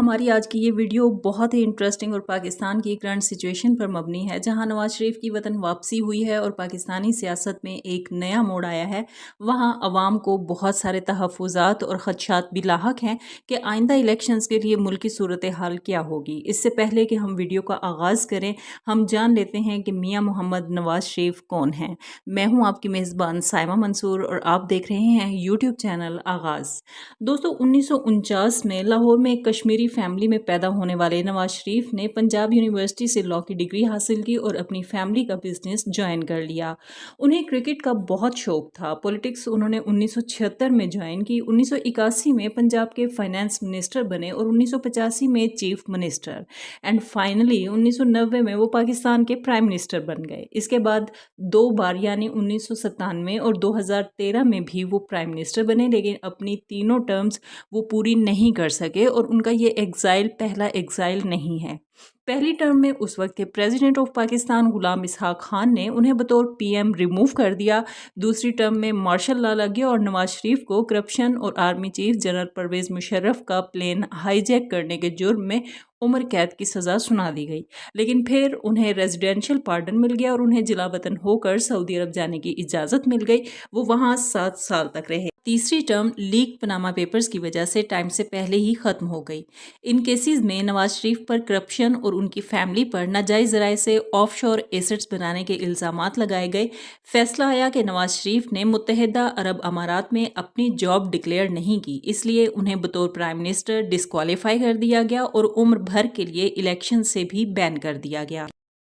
हमारी आज की ये वीडियो बहुत ही इंटरेस्टिंग और पाकिस्तान की करंट सिचुएशन पर मबनी है, जहां नवाज शरीफ की वतन वापसी हुई है और पाकिस्तानी सियासत में एक नया मोड़ आया है। वहां अवाम को बहुत सारे तहफ़्फ़ुज़ात और ख़दशात भी लाहक हैं कि आइंदा इलेक्शंस के लिए मुल्क की सूरत हाल क्या होगी। इससे पहले कि हम वीडियो का आगाज़ करें, हम जान लेते हैं कि मियाँ मोहम्मद नवाज शरीफ कौन हैं। मैं हूँ आपकी मेज़बान साइमा मंसूर और आप देख रहे हैं यूट्यूब चैनल आगाज़। दोस्तों, 1949 में लाहौर में एक कश्मीरी फैमिली में पैदा होने वाले नवाज शरीफ ने पंजाब यूनिवर्सिटी से लॉ की डिग्री हासिल की और अपनी फैमिली का बिजनेस ज्वाइन कर लिया। उन्हें क्रिकेट का बहुत शौक था। पॉलिटिक्स उन्होंने 1976 में ज्वाइन की, 1981 में पंजाब के फाइनेंस मिनिस्टर बने और 1985 में चीफ मिनिस्टर एंड फाइनली 1990 में वो पाकिस्तान के प्राइम मिनिस्टर बन गए। इसके बाद 2 बार यानी 1997 और 2013 में भी वो प्राइम मिनिस्टर बने, लेकिन अपनी तीनों टर्म्स वो पूरी नहीं कर सके और उनका ये पहला एग्जाइल नहीं है। पहली टर्म में उस वक्त के प्रेसिडेंट ऑफ पाकिस्तान गुलाम इसहाक खान ने उन्हें बतौर पीएम रिमूव कर दिया। दूसरी टर्म में मार्शल लॉ लग गया और नवाज शरीफ को करप्शन और army chief general Parvez Musharraf का प्लेन हाईजैक करने के जुर्म में उम्र कैद की सज़ा सुना दी गई। लेकिन फिर उन्हें रेजिडेंशियल पार्डन मिल गया और उन्हें जिला वतन होकर सऊदी अरब जाने की इजाज़त मिल गई। वो वहाँ 7 साल तक रहे। तीसरी टर्म लीक पनामा पेपर्स की वजह से टाइम से पहले ही ख़त्म हो गई। इन केसेस में नवाज शरीफ पर करप्शन और उनकी फैमिली पर नाजायज़ ज़राए से ऑफशोर एसेट्स बनाने के इल्ज़ामात लगाए गए। फैसला आया कि नवाज शरीफ ने मुत्तहिदा अरब अमारात में अपनी जॉब डिक्लेयर नहीं की, इसलिए उन्हें बतौर प्राइम मिनिस्टर डिस्क्वालीफाई कर दिया गया और उम्र भर के लिए इलेक्शन से भी बैन कर दिया गया।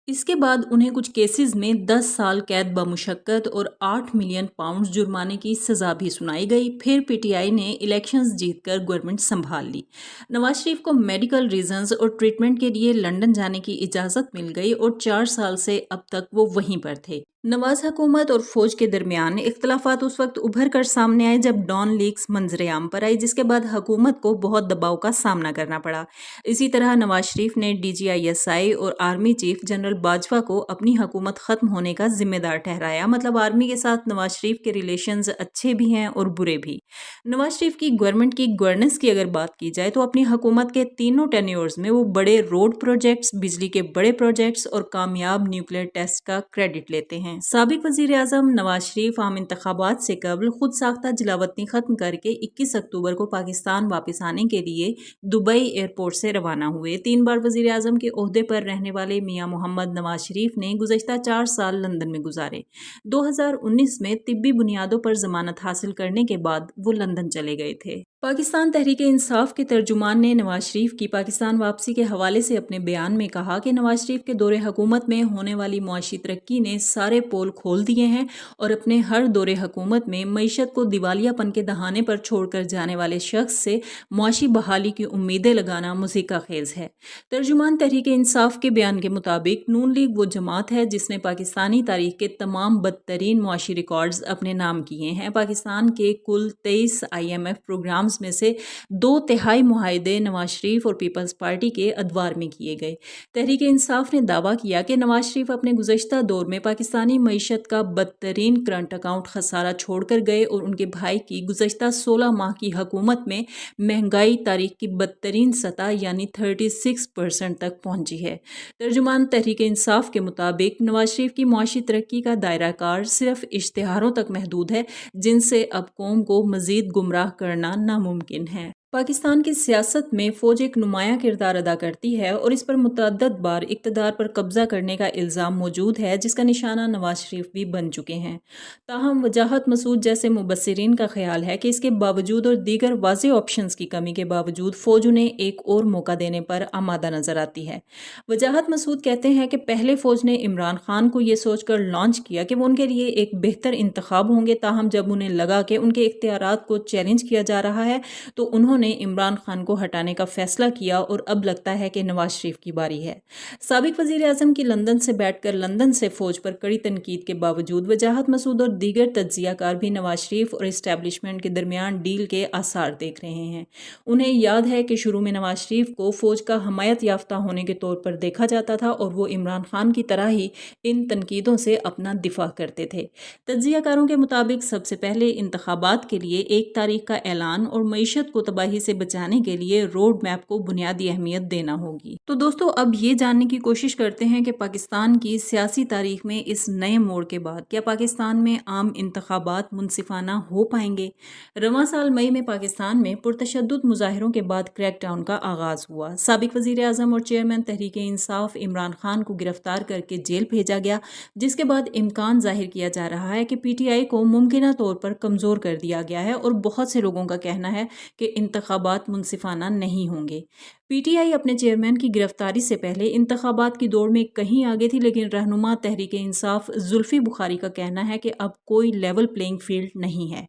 इसके बाद उन्हें कुछ केसेस में 10 साल कैद बमुशक्कत और 8 मिलियन पाउंड जुर्माने की सज़ा भी सुनाई गई। फिर पीटीआई ने इलेक्शंस जीतकर गवर्नमेंट संभाल ली। नवाज शरीफ को मेडिकल रीजंस और ट्रीटमेंट के लिए लंदन जाने की इजाज़त मिल गई और 4 साल से अब तक वो वहीं पर थे। नवाज हुकूमत और फौज के दरमियान इख्तलाफात उस वक्त उभर कर सामने आए जब डॉन लीक्स मंजरे आम पर आई, जिसके बाद हुकूमत को बहुत दबाव का सामना करना पड़ा। इसी तरह नवाज शरीफ ने DGISI और आर्मी चीफ जनरल बाजवा को अपनी हुकूमत ख़त्म होने का जिम्मेदार ठहराया। मतलब आर्मी के साथ नवाज शरीफ के रिलेशंस अच्छे भी हैं और बुरे भी। नवाज शरीफ की गवर्नमेंट की गवर्नेंस की अगर बात की जाए तो अपनी हुकूमत के तीनों टेन्योर्स में वो बड़े रोड प्रोजेक्ट्स, बिजली के बड़े प्रोजेक्ट्स और कामयाब न्यूक्लियर टेस्ट का क्रेडिट लेते हैं। साबिक वजीर आजम नवाज शरीफ आम इंतखाबात से कबल खुद साख्ता जिलावतनी खत्म करके 21 अक्टूबर को पाकिस्तान वापस आने के लिए दुबई एयरपोर्ट से रवाना हुए। 3 बार वजीर आजम के ओहदे पर रहने वाले मियाँ मोहम्मद नवाज शरीफ ने गुज़श्ता 4 साल लंदन में गुजारे। 2019 में तिब्बी बुनियादों पर जमानत हासिल करने के बाद वो लंदन चले गए थे। पाकिस्तान तहरीक इंसाफ के तर्जुमान ने नवाज शरीफ की पाकिस्तान वापसी के हवाले से अपने बयान में कहा कि नवाज शरीफ के दौरे हुकूमत में होने वाली मुआशी तरक्की ने सारे पोल खोल दिए हैं और अपने हर दौरे हुकूमत में मईशत को दिवालियापन के दहाने पर छोड़कर जाने वाले शख्स से मुआशी बहाली की उम्मीदें लगाना मुसीका खेज है। तर्जुमान तहरीक इंसाफ के बयान के मुताबिक नून लीग वो जमात है जिसने पाकिस्तानी तारीख के तमाम बदतरीन मुआशी रिकॉर्ड्स अपने नाम किए हैं। पाकिस्तान के कुल 23 IMF प्रोग्राम में से 2/3 मुआहदे नवाज शरीफ और पीपल्स पार्टी के अदवार में किए गए। तहरीक इंसाफ ने दावा किया कि नवाज शरीफ अपने गुज़श्ता दौर में पाकिस्तानी मईशत का बदतरीन करंट अकाउंट खसारा छोड़कर गए और उनके भाई की गुज़श्ता 16 माह की हुकूमत में महंगाई तारीख की बदतरीन सतह यानी 36% तक पहुंची है। तर्जुमान तहरीक इंसाफ के मुताबिक नवाज शरीफ की मुआशी तरक्की का दायरा कार सिर्फ इश्तिहारों तक महदूद है, जिनसे अब कौम को मजीद गुमराह करना नामुमकिन है। पाकिस्तान की सियासत में फ़ौज एक नुमायां किरदार अदा करती है और इस पर मुतअद्दिद बार इक़्तिदार पर कब्ज़ा करने का इल्ज़ाम मौजूद है, जिसका निशाना नवाज शरीफ भी बन चुके हैं। ताहम वजाहत मसूद जैसे मुबस्सिरीन का ख्याल है कि इसके बावजूद और दीगर वाज़ेह ऑप्शंस की कमी के बावजूद फ़ौज उन्हें एक और मौका देने पर आमादा नज़र आती है। वजाहत मसूद कहते हैं कि पहले फ़ौज ने इमरान खान को ये सोच कर लॉन्च किया कि वो उनके लिए एक बेहतर इंतखाब होंगे, ताहम जब उन्हें लगा कि उनके इख्तियारात को चैलेंज किया जा रहा है तो उन्होंने इमरान खान को हटाने का फैसला किया और अब लगता है कि नवाज शरीफ की बारी है। साबिक वजीर आजम की लंदन से बैठकर लंदन से फौज पर कड़ी तनकीद के बावजूद वजाहत मसूद और दीगर तज्जियाकार भी नवाज शरीफ और इस्टेब्लिशमेंट के दरमियान डील के आसार देख रहे हैं। उन्हें याद है कि शुरू में नवाज शरीफ को फौज का हमायत याफ्ता होने के तौर पर देखा जाता था और वो इमरान खान की तरह ही इन तनकीदों से अपना दिफा करते थे। तज्जियाकारों के मुताबिक सबसे पहले इंतखाबात के लिए 1 तारीख का ऐलान और मईशत को तबाही तबाही से बचाने के लिए रोड मैप को बुनियादी अहमियत देना होगी। तो दोस्तों, अब ये जानने की कोशिश करते हैं कि पाकिस्तान की सियासी तारीख में इस नए मोड़ के बाद क्या पाकिस्तान में आम इंतखाबात मुनसिफाना हो पाएंगे। रवां साल मई में पाकिस्तान में पुरतशद्दुद मुजाहिरों के बाद क्रैकडाउन का आगाज हुआ। साबिक वजीर आजम और चेयरमैन तहरीक इंसाफ इमरान खान को गिरफ्तार करके जेल भेजा गया, जिसके बाद इम्कान जाहिर किया जा रहा है कि पीटीआई को मुमकिना तौर पर कमज़ोर कर दिया गया है और बहुत से लोगों का कहना है कि इंतखाबात मुनसिफाना नहीं होंगे। पीटीआई अपने चेयरमैन की गिरफ्तारी से पहले इंतखाबात की दौड़ में कहीं आगे थी, लेकिन रहनुमा तहरीक इंसाफ जुल्फी बुखारी का कहना है कि अब कोई लेवल प्लेइंग फील्ड नहीं है।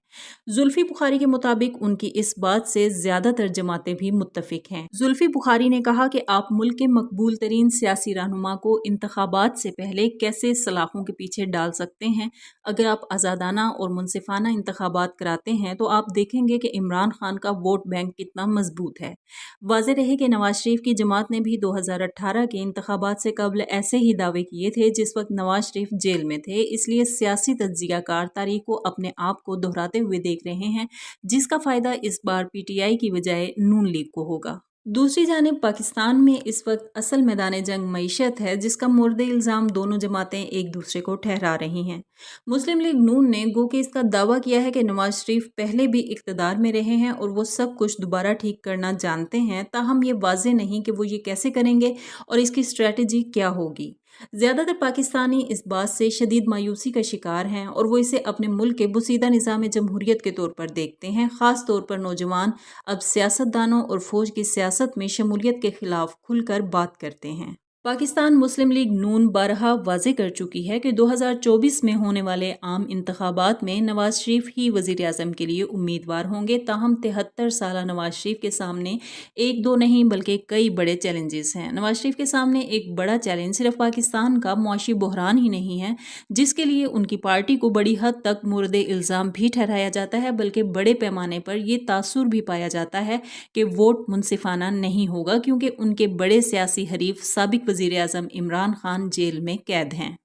जुल्फी बुखारी के मुताबिक उनकी इस बात से ज्यादातर जमातें भी मुत्तफिक हैं। जुल्फी बुखारी ने कहा कि आप मुल्क के मकबूल तरीन सियासी रहनुमा को इंतखाबात से पहले कैसे सलाखों के पीछे डाल सकते हैं। अगर आप आज़ादाना और मुनसिफाना इंतखाबात कराते हैं तो आप देखेंगे कि इमरान खान का वोट बैंक कितना मजबूत है। वाज़ेह रहे कि नवाज शरीफ की जमात ने भी 2018 के इंतखाबात से कबल ऐसे ही दावे किए थे जिस वक्त नवाज शरीफ जेल में थे, इसलिए सियासी तज्जियाकार तारीख को अपने आप को दोहराते हुए देख रहे हैं, जिसका फायदा इस बार पीटीआई की बजाय नून लीग को होगा। दूसरी जानिब पाकिस्तान में इस वक्त असल मैदान जंग मईशत है, जिसका मुर्दे इल्ज़ाम दोनों जमातें एक दूसरे को ठहरा रही हैं। मुस्लिम लीग नून ने गो के इसका दावा किया है कि नवाज शरीफ पहले भी इक़्तिदार में रहे हैं और वो सब कुछ दोबारा ठीक करना जानते हैं, ताहम ये वाज़ेह नहीं कि वो ये कैसे करेंगे और इसकी स्ट्रेटजी क्या होगी। ज़्यादातर पाकिस्तानी इस बात से शदीद मायूसी का शिकार हैं और वो इसे अपने मुल्क के बुसीदा निज़ाम जमहूरियत के तौर पर देखते हैं। ख़ास तौर पर नौजवान अब सियासतदानों और फ़ौज की सियासत में शमूलियत के खिलाफ खुलकर बात करते हैं। पाकिस्तान मुस्लिम लीग नून बारहा वाज़ेह कर चुकी है कि 2024 में होने वाले आम इंतखाबात में नवाज शरीफ ही वज़ीर आज़म के लिए उम्मीदवार होंगे। ताहम 73 साला नवाज शरीफ के सामने एक दो नहीं बल्कि कई बड़े चैलेंजेस हैं। नवाज शरीफ के सामने एक बड़ा चैलेंज सिर्फ पाकिस्तान का मुआशी बहरान ही नहीं है, जिसके लिए उनकी पार्टी को बड़ी हद तक मुर्दे इल्ज़ाम भी ठहराया जाता है, बल्कि बड़े पैमाने पर यह तासुर भी पाया जाता है कि वोट मुनसिफाना नहीं होगा, क्योंकि उनके बड़े सियासी हरीफ साबिक वज़ीर आज़म इमरान खान जेल में कैद हैं।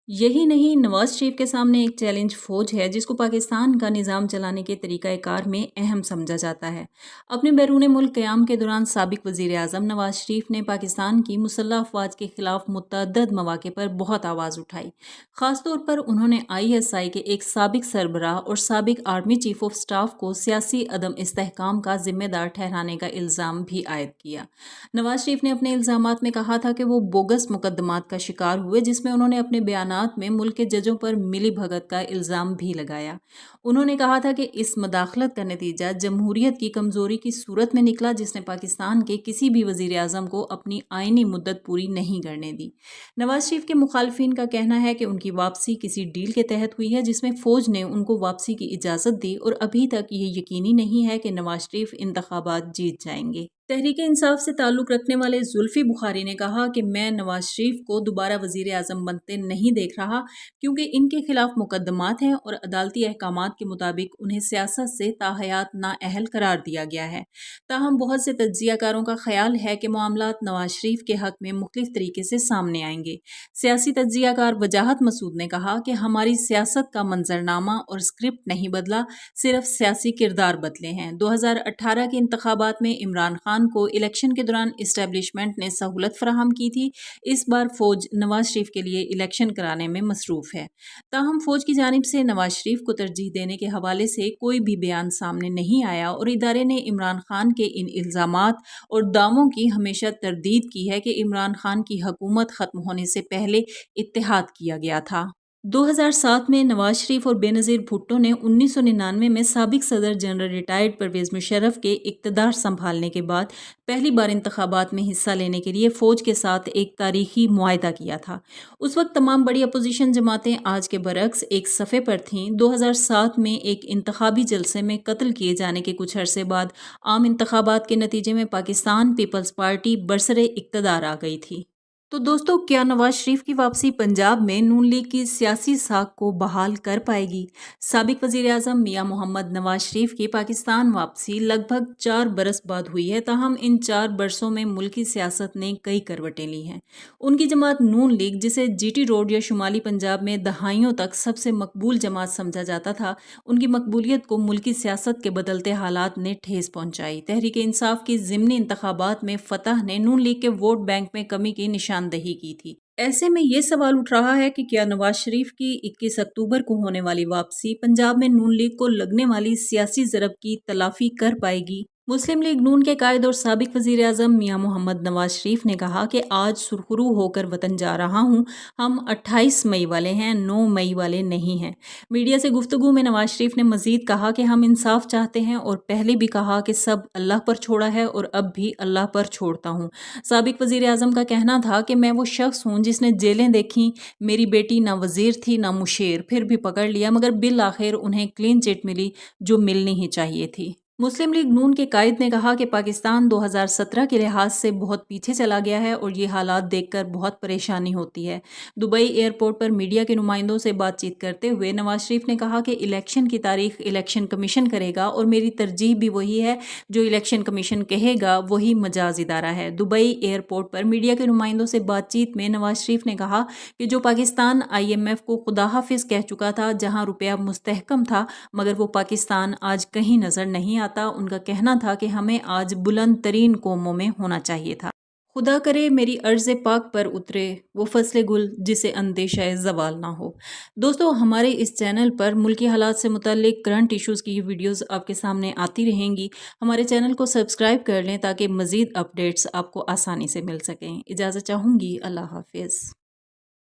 यही नहीं, नवाज शरीफ के सामने एक चैलेंज फ़ौज है, जिसको पाकिस्तान का निज़ाम चलाने के तरीक़ाकार में अहम समझा जाता है। अपने बैरून मुल्क क़याम के दौरान साबिक वज़ीर आज़म नवाज शरीफ ने पाकिस्तान की मुसल्लह अफ़वाज के ख़िलाफ़ मुतअद्दिद मौक़े पर बहुत आवाज़ उठाई। ख़ास तौर पर उन्होंने ISI के एक साबिक सरबराह और साबिक आर्मी चीफ ऑफ स्टाफ को सियासी अदम इस्तेहकाम का ज़िम्मेदार ठहराने का इल्ज़ाम भी आयद किया। नवाज शरीफ ने अपने इल्ज़ामात में कहा था कि वो बोगस मुकदमात का शिकार हुए, जिसमें उन्होंने अपने बयान में मुल्क के जजों पर मिली भगत का इल्ज़ाम भी लगाया। उन्होंने कहा था कि इस मदाखलत का नतीजा जमहूरियत की कमज़ोरी की सूरत में निकला, जिसने पाकिस्तान के किसी भी वज़ीर आज़म को अपनी आइनी मुद्दत पूरी नहीं करने दी। नवाज शरीफ के मुखालफिन का कहना है कि उनकी वापसी किसी डील के तहत हुई है, जिसमें फ़ौज ने उनको वापसी की इजाज़त दी और अभी तक ये यकीनी नहीं है कि नवाज शरीफ इंतखाबात जीत जाएंगे। तहरीक इंसाफ से ताल्लुक़ रखने वाले जुल्फी बुखारी ने कहा कि मैं नवाज शरीफ को दोबारा वज़ीर आज़म बनते नहीं देख रहा, क्योंकि इनके खिलाफ मुकदमात हैं और अदालती अहकामात के मुताबिक उन्हें सियासत से ताहयात नाअहल करार दिया गया है। ताहम बहुत से तज्जियाकारों का ख्याल है कि मामलात नवाज शरीफ के हक़ में मुख्तलिफ तरीके से सामने आएंगे। सियासी तज्जियाकार वजाहत मसूद ने कहा कि हमारी सियासत का मंजरनामा और स्क्रिप्ट नहीं बदला, सिर्फ सियासी किरदार बदले हैं। 2018 के इंतखाबात में इमरान खान को इलेक्शन के दौरान इस्टेब्लिशमेंट ने सहूलत फराहम की थी। इस बार फौज नवाज शरीफ के लिए इलेक्शन कराने में मसरूफ है। ताहम फौज की जानिब से नवाज शरीफ को तरजीह देने के हवाले से कोई भी बयान सामने नहीं आया और इदारे ने इमरान खान के इन इल्ज़ामात और दावों की हमेशा तरदीद की है कि इमरान खान की हुकूमत ख़त्म होने से पहले इत्तेहाद किया गया था। 2007 में नवाज शरीफ और बेनज़ीर भुट्टो ने 1999 में साबिक सदर जनरल रिटायर्ड परवेज़ मुशर्रफ के इक़्तिदार संभालने के बाद पहली बार इंतखाबात में हिस्सा लेने के लिए फ़ौज के साथ एक तारीखी मुआहदा किया था। उस वक्त तमाम बड़ी अपोजिशन जमातें आज के बरक्स एक सफ़े पर थीं। 2007 में एक इंतखाबी जलसे में कत्ल किए जाने के कुछ अरसे बाद आम इंतखाबात के नतीजे में पाकिस्तान पीपल्स पार्टी बरसरे इक़्तिदार आ गई थी। तो दोस्तों, क्या नवाज शरीफ की वापसी पंजाब में नून लीग की सियासी साख को बहाल कर पाएगी? साबिक वजीर आजम मियां मोहम्मद नवाज शरीफ की पाकिस्तान वापसी लगभग 4 बरस बाद हुई है। ताहम इन 4 बरसों में मुल्की सियासत ने कई करवटें ली हैं। उनकी जमात नून लीग, जिसे जीटी रोड या शुमाली पंजाब में दहाइयों तक सबसे मकबूल जमात समझा जाता था, उनकी मकबूलियत को मुल्की सियासत के बदलते हालात ने ठेस पहुंचाई। तहरीक इंसाफ की ज़िमनी इंतखाबात में फतह ने नून लीग के वोट बैंक में कमी की निशानदही की थी। ऐसे में ये सवाल उठ रहा है कि क्या नवाज शरीफ की 21 अक्टूबर को होने वाली वापसी पंजाब में नून लीग को लगने वाली सियासी ज़रब की तलाफी कर पाएगी? मुस्लिम लीग नून के कायद और साबिक वजीर आजम मियां मोहम्मद नवाज शरीफ ने कहा कि आज सुरखरू होकर वतन जा रहा हूं। हम 28 मई वाले हैं, 9 मई वाले नहीं हैं। मीडिया से गुफ्तगू में नवाज शरीफ ने मजीद कहा कि हम इंसाफ चाहते हैं और पहले भी कहा कि सब अल्लाह पर छोड़ा है और अब भी अल्लाह पर छोड़ता हूँ। साबिक वजीर आजम का कहना था कि मैं वो शख्स हूँ जिसने जेलें देखी, मेरी बेटी ना वजीर थी ना मुशेर, फिर भी पकड़ लिया, मगर बिल आखिर उन्हें क्लीन चिट मिली जो मिलनी ही चाहिए थी। मुस्लिम लीग नून के कायद ने कहा कि पाकिस्तान 2017 के लिहाज से बहुत पीछे चला गया है और ये हालात देखकर बहुत परेशानी होती है। दुबई एयरपोर्ट पर मीडिया के नुमाइंदों से बातचीत करते हुए नवाज शरीफ ने कहा कि इलेक्शन की तारीख इलेक्शन कमीशन करेगा और मेरी तरजीह भी वही है, जो इलेक्शन कमीशन कहेगा वही मजाज इदारा है। दुबई एयरपोर्ट पर मीडिया के नुमाइंदों से बातचीत में नवाज शरीफ ने कहा कि जो पाकिस्तान IMF को खुदा हाफिज कह चुका था, जहां रुपया मुस्तहकम था, मगर वो पाकिस्तान आज कहीं नजर नहीं आता। उनका कहना था कि हमें आज बुलंद तरीन कौमों में होना चाहिए था। खुदा करे मेरी अर्ज़ पाक पर उतरे वो फसले गुल जिसे अंदेशा ज़वाल ना हो। दोस्तों, हमारे इस चैनल पर मुल्की हालात से मुतल्लिक करंट इश्यूज़ की वीडियोज़ आपके सामने आती रहेंगी। हमारे चैनल को सब्सक्राइब कर लें ताकि मज़ीद अपडेट्स आपको आसानी से मिल सकें। इजाज़त चाहूँगी। अल्लाह हाफिज़।